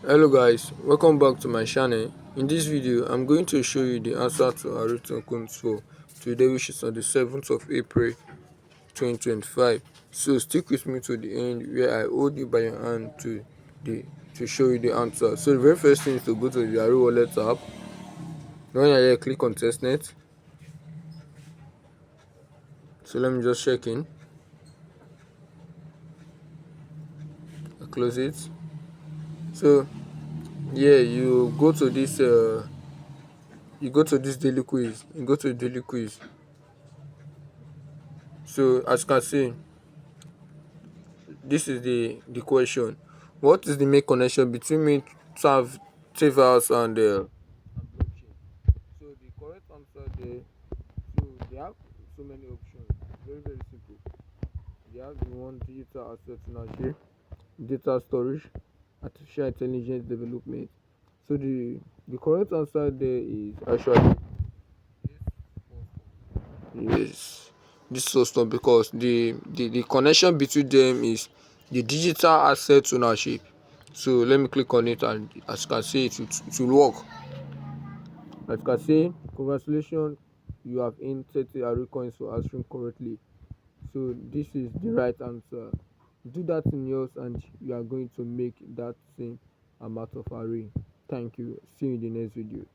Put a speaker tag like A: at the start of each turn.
A: Hello guys, welcome back to my channel. In this video I'm going to show you the answer to Ari tokens for today, which is on the 7th of April 2025. So stick with me to the end where I hold you by your hand the to show you the answer. So the very first thing is to go to the Ari Wallet app. When you're here, click on testnet. So let me just check in. I close it. So yeah, you go to this daily quiz. You go to the daily quiz. So as you can see, this is the question. What is the main connection between metaverse and blockchain? So the correct answer there. So they have so many options. Very simple. They have the one digital asset ownership, data storage, artificial intelligence development. So the correct answer there is actually yes, this first one, because the connection between them is the digital asset ownership. So let me click on it, and as you can see, it will work. As you can see, congratulations, you have earned 30 Ari coins for answering correctly. So this is the right answer. Do that in yours and you are going to make that same amount of Ari. Thank you. See you in the next video.